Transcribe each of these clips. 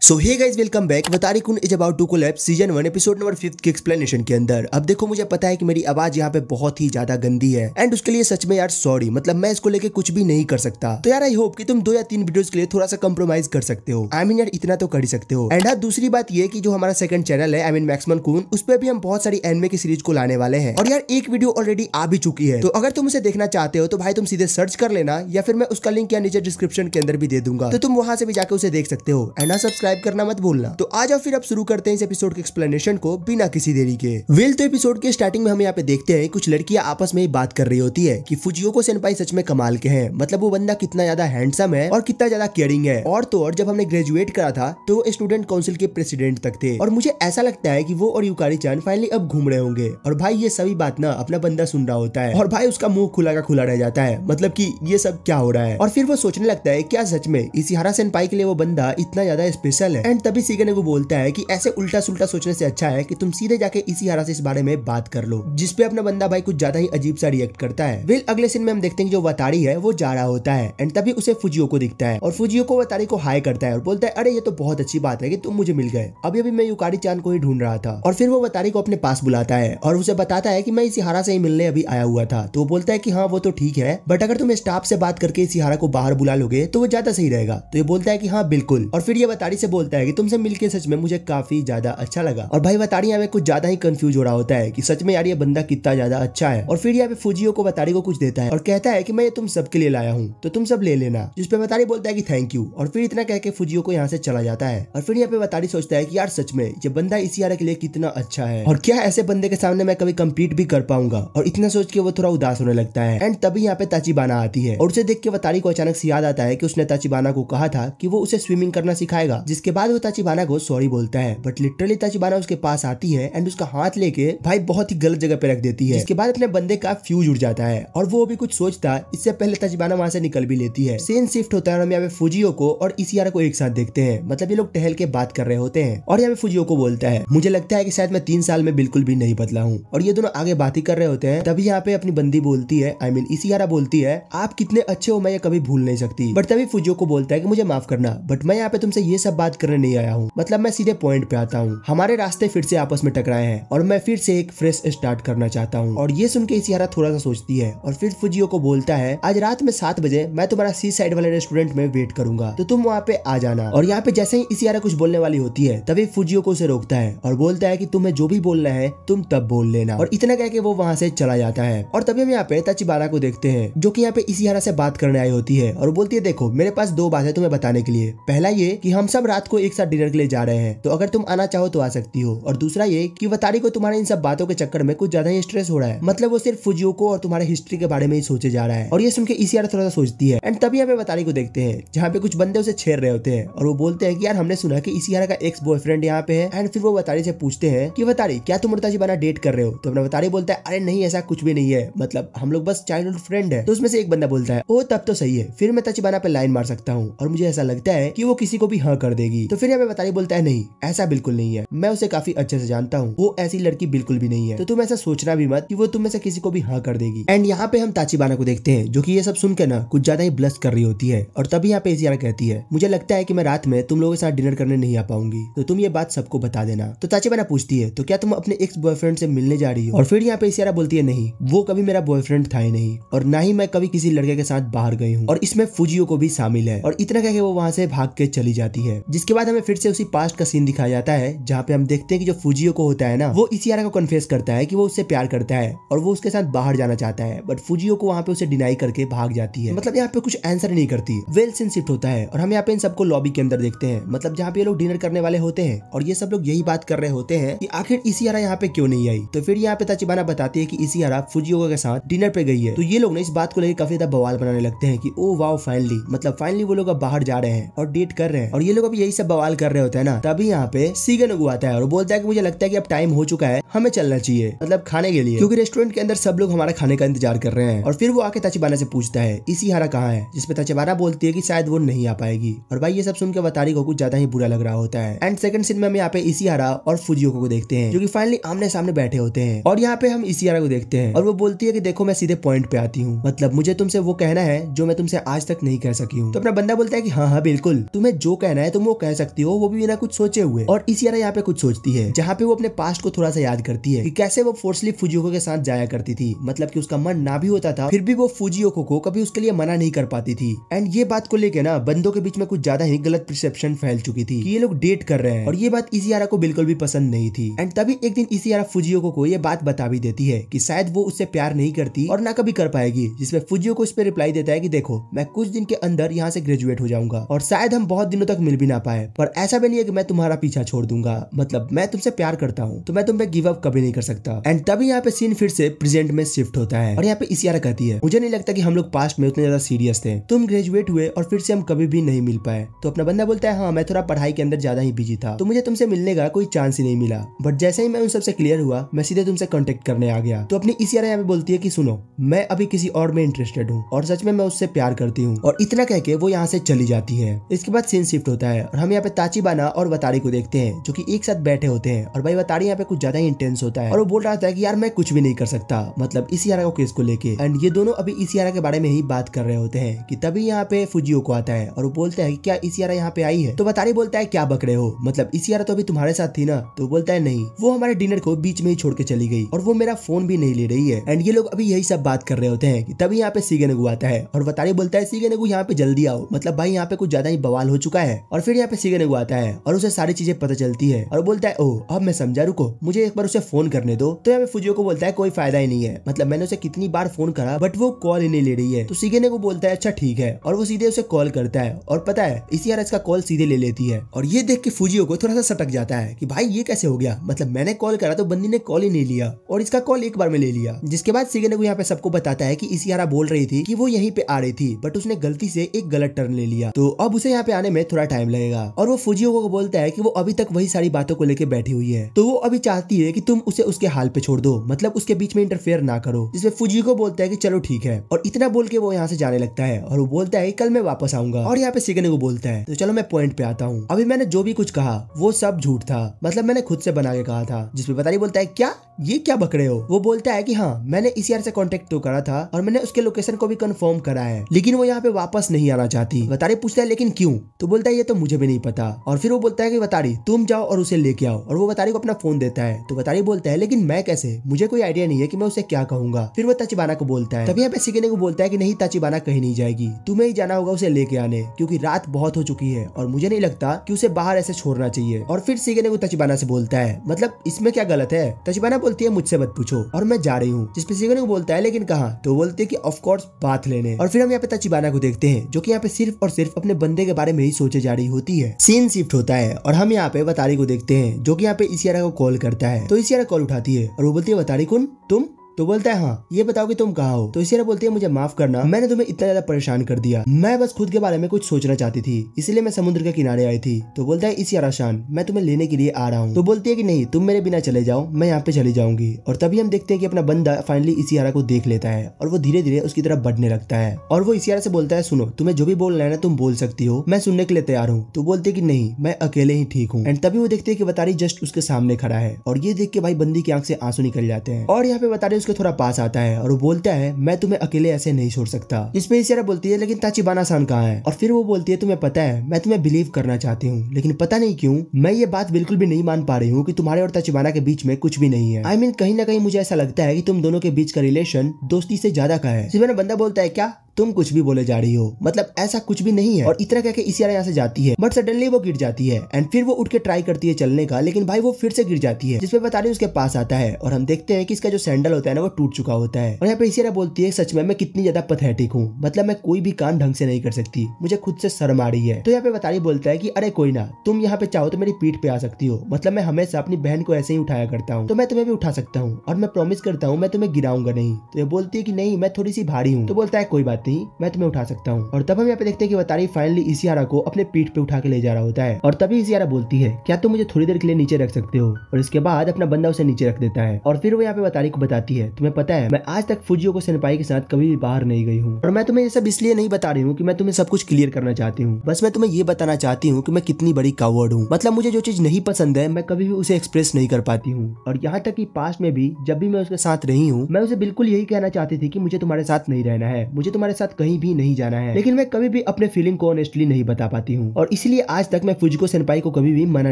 So hey guys welcome back. Watari kun is about to collab season 1 episode number 5 के explanation के अंदर। अब देखो, मुझे पता है कि मेरी आवाज यहाँ पे बहुत ही ज्यादा गंदी है एंड उसके लिए सच में यार सॉरी। मतलब मैं इसको लेके कुछ भी नहीं कर सकता। तो यार आई होप कि तुम 2 या 3 वीडियोस के लिए थोड़ा सा कंप्रोमाइज कर सकते हो। आई मीन यार इतना तो कर ही सकते हो। एंड हाँ, दूसरी बात ये कि जो हमारा सेकंड चैनल है आई मीन मैक्समन कून, उस पर भी हम बहुत सारी एनिमे की सीरीज को लाने वाले हैं। और यार एक वीडियो ऑलरेडी आ भी चुकी है, तो अगर तुम उसे देखना चाहते हो तो भाई तुम सीधे सर्च कर लेना, या फिर मैं उसका लिंक यहाँ नीचे डिस्क्रिप्शन के अंदर भी दे दूंगा, तो तुम वहां से भी जाकर उसे देख सकते हो। एंड हाँ, सब्सक्राइब करना मत भूलना। तो आ जाओ फिर अब शुरू करते हैं इस एपिसोड के एक्सप्लेनेशन को बिना किसी देरी के। वेल, तो एपिसोड के स्टार्टिंग में हम यहाँ पे देखते हैं कुछ लड़कियां आपस में ही बात कर रही होती है कि फुजियोको सेनपाई सच में कमाल के हैं। मतलब वो बंदा कितना ज्यादा हैंडसम है और कितना ज्यादा केयरिंग है। और तो और जब हमने ग्रेजुएट करा था तो वो स्टूडेंट काउंसिल के प्रेसिडेंट तक थे। और मुझे ऐसा लगता है कि वो और युकारी-चान फाइनली अब घूम रहे होंगे। और भाई ये सभी बात ना अपना बंदा सुन रहा होता है और भाई उसका मुंह खुला का खुला रह जाता है। मतलब कि ये सब क्या हो रहा है। और फिर वो सोचने लगता है क्या सच में इशिहारा सेनपाई के लिए वो बंदा इतना ज्यादा स्पेशल है। एंड तभी सीगने को बोलता है कि ऐसे उल्टा सुल्टा सोचने से अच्छा है कि तुम सीधे जाके इशिहारा से इस बारे में बात कर लो। जिसपे अपना बंदा भाई कुछ ज्यादा ही अजीब सा रिएक्ट करता है। वेल, अगले सीन में हम देखते हैं कि जो वतारी है वो जा रहा होता है एंड तभी उसे फुजियोको दिखता है और फुजियोको वतारी को हाय करता है और बोलता है अरे ये तो बहुत अच्छी बात है कि तुम मुझे मिल गए। अभी अभी मैं युकारी-चान को ही ढूंढ रहा था। और फिर वो वतारी को अपने पास बुलाता है और उसे बताता है कि मैं इशिहारा से ही मिलने अभी आया हुआ था। तो वो बोलता है कि हाँ वो तो ठीक है, बट अगर तुम स्टाफ से बात करके इशिहारा को बाहर बुला लोगे तो वो ज्यादा सही रहेगा। तो ये बोलता है कि हाँ बिल्कुल। और फिर ये वतारी से बोलता है कि तुमसे मिलके सच में मुझे काफी ज्यादा अच्छा लगा। और भाई वतारी यहाँ पे कुछ ज्यादा ही कंफ्यूज हो रहा होता है कि सच में यार ये बंदा कितना ज्यादा अच्छा है। और फिर यहाँ पे फुजियोको वतारी को कुछ देता है और कहता है कि मैं ये तुम सबके लिए लाया हूँ, तो तुम सब ले लेना। जिसपे वतारी बोलता है कि थैंक यू। और फिर इतना कह के फुजियोको यहाँ से चला जाता है। और फिर यहाँ पे वतारी सोचता है कि यार सच में ये बंदा इशिहारा के लिए कितना अच्छा है और क्या ऐसे बंदे के सामने मैं कभी कम्पीट भी कर पाऊंगा। और इतना सोच के वो थोड़ा उदास होने लगता है। एंड तभी यहाँ पे ताचिबाना आती है और उसे देख के वतारी को अचानक से याद आता है कि उसने ताचिबाना को कहा था कि वो उसे स्विमिंग करना सिखाएगा। जिसके बाद वो ताचिबाना को सॉरी बोलता है, बट लिटरली ताचिबाना उसके पास आती है एंड उसका हाथ लेके भाई बहुत ही गलत जगह पे रख देती है। इसके बाद अपने बंदे का फ्यूज उड़ जाता है और वो भी कुछ सोचता इससे पहले ताचिबाना वहां से निकल भी लेती है। सीन शिफ्ट होता है और हम यहाँ पे फुजियोको और इशिहारा को एक साथ देखते हैं। मतलब ये लोग टहल के बात कर रहे होते हैं और यहाँ पे फुजियोको बोलता है मुझे लगता है कि शायद मैं 3 साल में बिल्कुल भी नहीं बदला हूँ। और ये दोनों आगे बात ही कर रहे होते हैं। तभी यहाँ पे अपनी बंदी बोलती है, आई मीन इशिहारा बोलती है आप कितने अच्छे हो, मैं ये कभी भूल नहीं सकती। बट तभी फुजियोको बोलता है कि मुझे माफ करना, बट मैं यहाँ पे तुमसे ये सब बात करने नहीं आया हूँ। मतलब मैं सीधे पॉइंट पे आता हूँ। हमारे रास्ते फिर से आपस में टकराए हैं और मैं फिर से एक फ्रेश स्टार्ट करना चाहता हूँ। और ये सुन के इशिहारा थोड़ा सा सोचती है और फिर फुजियोको बोलता है आज रात में 7 बजे मैं तुम्हारा सी साइड वाले रेस्टोरेंट में वेट करूंगा, तो तुम वहाँ पे आ जाना। और यहाँ पे जैसे ही इशिहारा कुछ बोलने वाली होती है तभी फुजियोको उसे रोकता है और बोलता है कि तुम्हें जो भी बोलना है तुम तब बोल लेना। और इतना कह के वो वहाँ से चला जाता है। और तभी हम यहाँ पे ताचिबाना को देखते हैं जो कि यहाँ पे इशिहारा से बात करने आई होती है और बोलती है देखो मेरे पास 2 बात है तुम्हें बताने के लिए। पहला ये कि हम सब रात को एक साथ डिनर के लिए जा रहे हैं, तो अगर तुम आना चाहो तो आ सकती हो। और दूसरा ये कि वतारी को तुम्हारे इन सब बातों के चक्कर में कुछ ज्यादा ही स्ट्रेस हो रहा है। मतलब वो सिर्फ फुजियोको और तुम्हारे हिस्ट्री के बारे में ही सोचे जा रहा है। और ये सुन के इशिहारा थोड़ा सा सोचती है। एंड तभी हमें वतारी को देखते हैं जहाँ पे कुछ बंदे उसे छेड़ रहे होते हैं और वो बोलते हैं कि यार हमने सुना कि इशिहारा का एक्स बॉयफ्रेंड यहाँ पे है। एंड फिर वो वतारी से पूछते हैं कि वतारी क्या तुम और ताचिबाना डेट कर रहे हो। तो अपना वतारी बोलता है अरे नहीं ऐसा कुछ भी नहीं है, मतलब हम लोग बस चाइल्डहुड फ्रेंड है। तो उसमें से एक बंदा बोलता है ओ तब तो सही है, फिर मैं ताचिबाना पे लाइन मार सकता हूँ और मुझे ऐसा लगता है कि वो किसी को भी हाँ कर देगी। तो फिर हमें वतारी बोलता है नहीं ऐसा बिल्कुल नहीं है, मैं उसे काफी अच्छे से जानता हूँ, वो ऐसी लड़की बिल्कुल भी नहीं है, तो तुम ऐसा सोचना भी मत कि वो तुम में से किसी को भी हाँ कर देगी। एंड यहाँ पे हम ताचिबाना को देखते हैं जो कि ये सब सुनकर ना कुछ ज्यादा ही ब्लश कर रही होती है। और तभी यहाँ पे इशिहारा कहती है मुझे लगता है कि मैं रात में तुम लोगों के साथ डिनर करने नहीं आ पाऊंगी, तो तुम ये बात सबको बता देना। तो ताचिबाना पूछती है तो क्या तुम अपने एक्स बॉयफ्रेंड से मिलने जा रही हो। और फिर यहाँ पे इशिहारा बोलती है नहीं वो कभी मेरा बॉयफ्रेंड था ही नहीं और ना ही मैं कभी किसी लड़के के साथ बाहर गई हूँ और इसमें फुजियोको भी शामिल है। और इतना कह के वो वहाँ से भाग के चली जाती है। जिसके बाद हमें फिर से उसी पास्ट का सीन दिखाया जाता है जहाँ पे हम देखते हैं कि जो फुजियोको होता है ना वो इशिहारा को कन्फेस करता है कि वो उससे प्यार करता है और वो उसके साथ बाहर जाना चाहता है, बट फुजियोको वहाँ पे उसे डिनाई करके भाग जाती है। मतलब यहाँ पे कुछ आंसर नहीं करती। वेल सीन शिफ्ट होता है और हम यहाँ पे इन सबको लॉबी के अंदर देखते हैं, मतलब जहाँ पे ये लोग डिनर करने वाले होते हैं और ये सब लोग यही बात कर रहे होते हैं कि आखिर इशिहारा यहाँ पे क्यों नहीं आई। तो फिर यहाँ पे ताचिबाना बताती है कि इशिहारा फुजियोको के साथ डिनर पे गई है। तो ये लोग ना इस बात को लेकर काफी ज्यादा बवाल बनाने लगते हैं कि ओ वाओ फाइनली, मतलब फाइनली वो लोग अब बाहर जा रहे हैं और डेट कर रहे हैं। और ये लोग अब यही सब बवाल कर रहे होते हैं ना, तभी यहाँ पे सीगन आता है और बोलता है कि मुझे लगता है कि अब टाइम हो चुका है, हमें चलना चाहिए, मतलब खाने के लिए, क्योंकि रेस्टोरेंट के अंदर सब लोग हमारा खाने का इंतजार कर रहे हैं। और फिर वो आके ताचिबाना से पूछता है इशिहारा कहाँ है, जिसपे ताचिबाना बोलती है कि शायद वो नहीं आ पाएगी। और भाई ये सब सुन के वतारी को कुछ ज्यादा ही बुरा लग रहा होता है। एंड सेकंड सीन में हम यहाँ पे इशिहारा और फुजियोको को देखते हैं जो कि फाइनली आमने सामने बैठे होते हैं। और यहाँ पे हम इशिहारा को देखते हैं और वो बोलती है कि देखो मैं सीधे पॉइंट पे आती हूँ, मतलब मुझे तुमसे वो कहना है जो मैं तुमसे आज तक नहीं कह सकी हूँ। तो अपना बंदा बोलता है कि हाँ हाँ बिल्कुल, तुम्हें जो कहना है तुम वो वो कह सकती हो वो भी बिना कुछ सोचे हुए। और इसियारा यहाँ पे कुछ सोचती है जहाँ पे वो अपने पास्ट को थोड़ा सा याद करती है कि कैसे वो फोर्सली फुजियोको के साथ जाया करती थी, मतलब कि उसका मन ना भी होता था फिर भी वो फुजियोको को कभी उसके लिए मना नहीं कर पाती थी। एंड ये बात को लेके ना बंदों के बीच में कुछ ज्यादा ही गलत परसेप्शन फैल चुकी थी कि ये लोग डेट कर रहे हैं, और ये बात इसियारा को बिल्कुल भी पसंद नहीं थी। एंड तभी एक दिन इसियारा फुजियोको को ये बात बता भी देती है कि शायद वो उससे प्यार नहीं करती और ना कभी कर पाएगी, जिसमें फुजियोको इस पे रिप्लाई देता है कि देखो मैं कुछ दिन के अंदर यहाँ से ग्रेजुएट हो जाऊंगा और शायद हम बहुत दिनों तक मिल भी ना पाए, पर ऐसा भी नहीं है कि मैं तुम्हारा पीछा छोड़ दूंगा, मतलब मैं तुमसे प्यार करता हूँ तो मैं तुम पे गिव अप कभी नहीं कर सकता। एंड तभी यहाँ पे सीन फिर से प्रेजेंट में शिफ्ट होता है और यहाँ पे इसियारा कहती है मुझे नहीं लगता कि हम लोग पास्ट में उतने ज्यादा सीरियस थे, तुम ग्रेजुएट हुए और फिर से हम कभी भी नहीं मिल पाए। तो अपना बंदा बोलता है हाँ मैं थोड़ा पढ़ाई के अंदर ज्यादा ही बिजी था तो मुझे तुमसे मिलने का कोई चांस ही नहीं मिला, बट जैसे ही मैं उन सबसे क्लियर हुआ मैं सीधे तुमसे कांटेक्ट करने आ गया। तो अपनी इसियारा यहाँ पे बोलती है कि सुनो मैं अभी किसी और में इंटरेस्टेड हूँ और सच में मैं उससे प्यार करती हूँ, और इतना कह के वो यहाँ से चली जाती है। इसके बाद सीन शिफ्ट होता है और हम यहाँ पे ताचिबाना और वतारी को देखते हैं जो कि एक साथ बैठे होते हैं, और भाई वतारी यहाँ पे कुछ ज्यादा ही इंटेंस होता है और वो बोल रहा था कि यार मैं कुछ भी नहीं कर सकता, मतलब इसियारा को केस को लेके। एंड ये दोनों अभी इसियारा के बारे में ही बात कर रहे होते हैं कि तभी यहाँ पे फुजियोको आता है और वो बोलता है कि क्या इसियारा यहाँ पे आई है। तो वतारी बोलता है क्या बक रहे हो, मतलब इसियारा तो अभी तुम्हारे साथ थी ना। तो बोलता है नहीं, वो हमारे डिनर को बीच में ही छोड़ के चली गई और वो मेरा फोन भी नहीं ले रही है। एंड ये लोग अभी यही सब बात कर रहे होते हैं कि तभी यहाँ पे शिगेनोबु आता है और वतारी बोलता है शिगेनोबु यहाँ पे जल्दी आओ, मतलब भाई यहाँ पे कुछ ज्यादा ही बवाल हो चुका है। और फिर यहाँ पे शिगेनोबु आता है और उसे सारी चीजें पता चलती है और बोलता है ओह अब मैं समझा, रुको मुझे एक बार उसे फोन करने दो। तो यहाँ पे फुजियोको बोलता है कोई फायदा ही नहीं है, मतलब मैंने उसे कितनी बार फोन करा बट वो कॉल ही नहीं ले रही है। तो शिगेनोबु बोलता है अच्छा ठीक है, और वो सीधे उसे कॉल करता है और पता है इसियारा इसका कॉल सीधे ले लेती है। और ये देख के फुजियोको थोड़ा सा सटक जाता है कि भाई ये कैसे हो गया, मतलब मैंने कॉल करा तो बंदी ने कॉल ही नहीं लिया और इसका कॉल एक बार में ले लिया। जिसके बाद शिगेनोबु यहाँ पे सबको बताता है कि इसियारा बोल रही थी कि वो यहीं पे आ रही थी बट उसने गलती से एक गलत टर्न ले लिया, तो अब उसे यहाँ पे आने में थोड़ा टाइम लगेगा। और वो फुजियोको को बोलता है कि वो अभी तक वही सारी बातों को लेके बैठी हुई है, तो वो अभी चाहती है कि तुम उसे उसके हाल पे छोड़ दो, मतलब उसके बीच में इंटरफेयर ना करो। जिसमें फुजियोको बोलता है कि चलो ठीक है, और इतना बोल के वो यहाँ से जाने लगता है और वो बोलता है कल मैं वापस आऊंगा। और यहाँ पे शिगेनोबु बोलता है तो चलो मैं पॉइंट पे आता हूँ, अभी मैंने जो भी कुछ कहा वो सब झूठ था, मतलब मैंने खुद से बना के कहा था। जिसपे वतारी बोलता है क्या, ये क्या बक रहे हो। वो बोलता है कि हाँ मैंने इसियारा से कांटेक्ट तो करा था और मैंने उसके लोकेशन को भी कंफर्म करा है, लेकिन वो यहाँ पे वापस नहीं आना चाहती। वतारी पूछता है लेकिन क्यों। तो बोलता है ये तो मुझे भी नहीं पता। और फिर वो बोलता है कि वतारी तुम जाओ और उसे लेके आओ, और वो वतारी को अपना फोन देता है। तो वतारी बोलता है लेकिन मैं कैसे, मुझे कोई आइडिया नहीं है कि मैं उसे क्या कहूंगा। फिर वो ताचिबाना को बोलता है। तभी यहाँ पे शिगेनोबु बोलता है कि नहीं ताचिबाना कहीं नहीं जाएगी, तुम्हें ही जाना होगा उसे लेके आने, क्योंकि रात बहुत हो चुकी है और मुझे नहीं लगता कि उसे बाहर ऐसे छोड़ना चाहिए। और फिर शिगेनोबु ताचिबाना से बोलता है मतलब इसमें क्या गलत है। ताचिबाना बोलती है मुझसे मत पूछो और मैं जा रही हूँ। जिसपे शिगेनोबु बोलता है लेकिन कहाँ। तो बोलते है कि ऑफ कोर्स बात लेने। और फिर हम यहाँ पे ताचिबाना को देखते हैं जो कि यहाँ पे सिर्फ और सिर्फ अपने बंदे के बारे में ही सोचे जा रही होती है। सीन शिफ्ट होता है और हम यहाँ पे वतारी को देखते हैं जो कि यहाँ पे इसियारा को कॉल करता है। तो इसियारा कॉल उठाती है और वो बोलती है वतारी कुन तुम। तो बोलता है हाँ ये बताओ कि तुम कहाँ हो। तो इसियारा बोलती है मुझे माफ करना, मैंने तुम्हें इतना ज्यादा परेशान कर दिया, मैं बस खुद के बारे में कुछ सोचना चाहती थी इसलिए मैं समुद्र के किनारे आई थी। तो बोलता है इसियारा शान मैं तुम्हें लेने के लिए आ रहा हूँ। तो बोलती है कि नहीं तुम मेरे बिना चले जाओ, मैं यहाँ पे चली जाऊंगी। और तभी हम देखते हैं कि अपना बंदा फाइनली इसियारा को देख लेता है और वो धीरे धीरे उसकी तरफ बढ़ने लगता है। और वो इसियारा से बोलता है सुनो तुम्हें जो भी बोलना है ना तुम बोल सकती हो, मैं सुनने के लिए तैयार हूँ। तो बोलते है कि नहीं मैं अकेले ही ठीक हूँ। एंड तभी वो देखते है कि वतारी जस्ट उसके सामने खड़ा है और ये देख के भाई बंदी की आंख से आंसू निकल जाते हैं। और यहाँ पे वतारी उसके थोड़ा पास आता है और वो बोलता है मैं तुम्हें अकेले ऐसे नहीं छोड़ सकता। इसमें इसियारा बोलती है लेकिन ताचिबाना सान कहाँ है। और फिर वो बोलती है तुम्हें पता है मैं तुम्हें बिलीव करना चाहती हूँ, लेकिन पता नहीं क्यों मैं ये बात बिल्कुल भी नहीं मान पा रही हूँ कि तुम्हारे और ताचिबाना के बीच में कुछ भी नहीं है। आई मीन कहीं ना कहीं मुझे ऐसा लगता है कि तुम दोनों के बीच का रिलेशन दोस्ती से ज्यादा का है। जिसमें बंदा बोलता है क्या तुम कुछ भी बोले जा रही हो, मतलब ऐसा कुछ भी नहीं है। और इतना कह के इसियारा यहाँ से जाती है बट सडनली वो गिर जाती है। एंड फिर वो उठ के ट्राई करती है चलने का, लेकिन भाई वो फिर से गिर जाती है। जिसपे वतारी उसके पास आता है और हम देखते हैं कि इसका जो सैंडल होता है ना वो टूट चुका होता है। और यहाँ पे इसियारा बोलती है सच में मैं कितनी ज्यादा पैथेटिक हूँ, मतलब मैं कोई भी काम ढंग से नहीं कर सकती, मुझे खुद से शर्म आ रही है। तो यहाँ पे वतारी बोलता है कि अरे कोई ना, तुम यहाँ पे चाहो तो मेरी पीठ पे आ सकती हो, मतलब मैं हमेशा अपनी बहन को ऐसे ही उठाया करता हूँ, तो मैं तुम्हें भी उठा सकता हूँ और मैं प्रॉमिस करता हूँ मैं तुम्हें गिराऊंगा नहीं। तो ये बोलती है कि नहीं मैं थोड़ी सी भारी हूँ। तो बोलता है कोई बात नहीं मैं तुम्हें सकता हूँ। और तब हम यहाँ पे देखते हैं कि वतारी फाइनली इसियारा को अपने पीठ पे उठा के ले जा रहा होता है। और तभी इसियारा बोलती है क्या तुम मुझे थोड़ी देर के लिए नीचे रख सकते हो। और इसके बाद अपना बंदा उसे नीचे रख देता है। और फिर वो यहाँ पे वतारी को बताती है तुम्हें पता है मैं आज तक फुजियोको सेनपाई के साथ कभी भी बाहर नहीं गई हूँ और मैं तुम्हें ये सब इसलिए नहीं बता रही हूँ कि मैं तुम्हें सब कुछ क्लियर करना चाहती हूँ। बस मैं तुम्हें ये बताना चाहती हूँ कि मैं कितनी बड़ी कावर्ड हूँ। मतलब मुझे जो चीज नहीं पसंद है मैं कभी भी उसे एक्सप्रेस नहीं कर पाती हूँ और यहाँ तक कि पास्ट में भी जब भी मैं उसके साथ रही हूँ मैं उसे बिल्कुल यही कहना चाहती थी कि मुझे तुम्हारे साथ नहीं रहना है, मुझे तुम्हारे साथ कहीं भी नहीं जाना है, लेकिन मैं कभी भी अपने फीलिंग को ऑनेस्टली नहीं बता पाती हूँ और इसलिए आज तक मैं फुजिको सेनपाई को कभी भी मना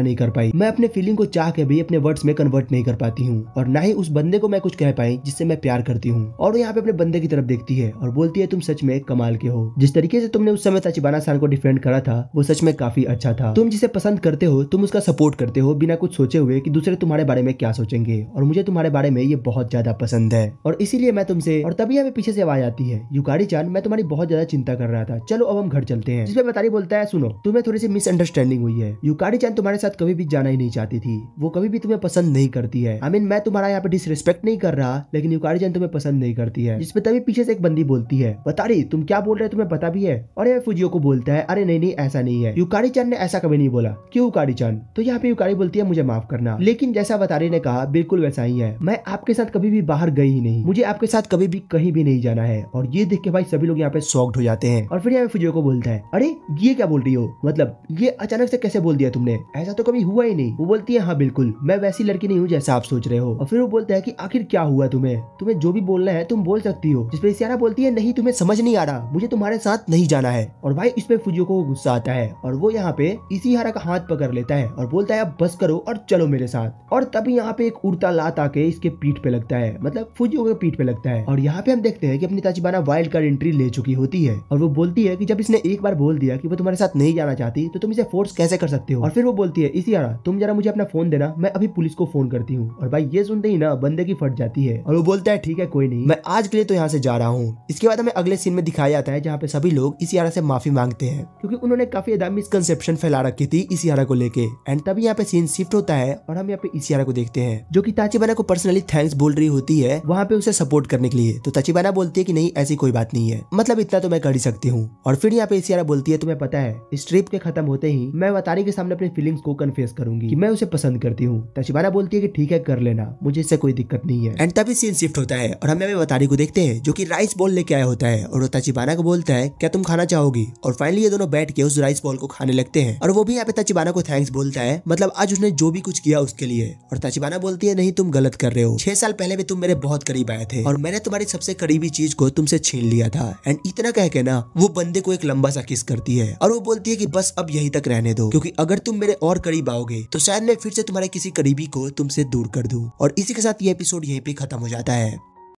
नहीं कर पाई। मैं अपने फीलिंग को चाह के भी अपने वर्ड्स में कन्वर्ट नहीं कर पाती हूँ और ना ही उस बंदे को मैं कुछ कह पाई जिससे मैं प्यार करती हूँ। और वो यहाँ पे अपने बंदे की तरफ देखती है और बोलती है तुम सच में कमाल के हो। जिस तरीके से तुमने उस समय तचिबाना सान को डिफेंड करा था वो सच में काफी अच्छा था। तुम जिसे पसंद करते हो तुम उसका सपोर्ट करते हो बिना कुछ सोचे हुए कि दूसरे तुम्हारे बारे में क्या सोचेंगे और मुझे तुम्हारे बारे में ये बहुत ज्यादा पसंद है और इसीलिए मैं तुमसे। और तभी हमें पीछे से आवाज आती है युकारी चान मैं तुम्हारी बहुत ज्यादा चिंता कर रहा था, चलो अब हम घर चलते हैं। जिसमें बतारी बोलता है सुनो तुम्हें थोड़ी सी मिसअंडरस्टैंडिंग हुई है, युकारी चान तुम्हारे साथ कभी भी जाना ही नहीं चाहती थी, वो कभी भी तुम्हें पसंद नहीं करती है। मैं तुम्हारा यहाँ पे डिसरिस्पेक्ट नहीं कर रहा लेकिन युकारी चान तुम्हें पसंद नहीं करती है। जिसपे तभी पीछे से एक बंदी बोलती है बतारी तुम क्या बोल रहे हो तुम्हें पता भी है। और ये फुजियोको बोलता है अरे नहीं ऐसा नहीं है, युकारी चान ने ऐसा कभी नहीं बोला। क्यों युकारी चान? तो यहाँ पे युकारी बोलती है मुझे माफ करना लेकिन जैसा बतारी ने कहा बिल्कुल वैसा ही है, मैं आपके साथ कभी भी बाहर गई ही नहीं, मुझे आपके साथ कभी भी कहीं भी नहीं जाना है। और ये देख के भाई सभी लोग यहाँ पे शॉक्ड हो जाते हैं और फिर यहाँ पे फुजियोको बोलता है अरे ये क्या बोल रही हो, मतलब ये अचानक से कैसे बोल दिया तुमने, ऐसा तो कभी हुआ ही नहीं। वो बोलती है हाँ बिल्कुल मैं वैसी लड़की नहीं हूँ जैसा आप सोच रहे हो। और फिर वो बोलता है कि आखिर क्या हुआ तुम्हें जो भी बोलना है तुम बोल सकती हो। जिसपे इसियारा बोलती है नहीं तुम्हें समझ नहीं आ रहा, मुझे तुम्हारे साथ नहीं जाना है। और भाई इस पे फुजियोको को गुस्सा आता है और वो यहाँ पे इसिहारा का हाथ पकड़ लेता है और बोलता है अब बस करो और चलो मेरे साथ। और तभी यहाँ पे एक उड़ता लात आके इसके पीठ पे लगता है, मतलब फुजियोको के पीठ पे लगता है। और यहाँ पे हम देखते हैं कि अपनी तचिबाना वाइल्ड कार्ड एंट्री ले चुकी होती है और वो बोलती है कि जब इसने एक बार बोल दिया कि वो तुम्हारे साथ नहीं जाना चाहती तो तुम इसे फोर्स कैसे कर सकते हो। और फिर वो बोलती है इसिहारा तुम जरा मुझे अपना फोन देना, मैं अभी पुलिस को फोन करती हूँ। और भाई ये सुनते ही ना बंदे की फट जाती है और वो बोलता है ठीक है कोई नहीं, मैं आज के लिए तो यहाँ से जा रहा हूँ। इसके बाद हमें अगले सीन में दिखाया जाता है जहाँ पे सभी लोग इसिहारा से माफी मांगते हैं क्योंकि उन्होंने काफी ज्यादा मिसकंसेप्शन फैला रखी थी इसिहारा को लेके। एंड तभी यहाँ पे सीन शिफ्ट होता है और हम यहाँ पे इसिहारा को देखते हैं जो कि ताचिबाना को पर्सनली थैंक्स बोल रही होती है वहाँ पे उसे सपोर्ट करने के लिए। तो ताचिबाना बोलती है कि नहीं ऐसी कोई बात नहीं है, मतलब इतना तो मैं कर ही सकती हूँ। और फिर यहाँ पे इसिहारा बोलती है तुम्हें पता है इस ट्रिप के खत्म होते ही मैं वतारी के सामने अपनी फीलिंग्स को कन्फेस करूंगी कि मैं उसे पसंद करती हूँ। ताचिबाना बोलती है कि ठीक है कर लेना, मुझे इससे कोई दिक्कत नहीं है। एंड तभी सीन शिफ्ट होता है और हम यहाँ पे वतारी को देखते हैं जो कि राइस बॉल लेके आया होता है और वो ताचिबाना को बोलता है क्या तुम खाना चाहोगी। और फाइनली ये दोनों बैठ के उस राइस बॉल को खाने लगते हैं और वो भी यहाँ पे ताचिबाना को थैंक्स बोलता है, मतलब आज उसने जो भी कुछ किया उसके लिए। और ताचिबाना बोलती है नहीं तुम गलत कर रहे हो, 6 साल पहले भी तुम मेरे बहुत करीब आए थे और मैंने तुम्हारी सबसे करीबी चीज को तुमसे छीन लिया था। एंड इतना कह के ना वो बंदे को एक लंबा सा किस करती है और वो बोलती है कि बस अब यहीं तक रहने दो क्योंकि अगर तुम मेरे और करीब आओगे तो शायद मैं फिर से तुम्हारे किसी करीबी को तुमसे दूर कर दूं। और इसी के साथ ये एपिसोड यहीं पे खत्म हो जाता है।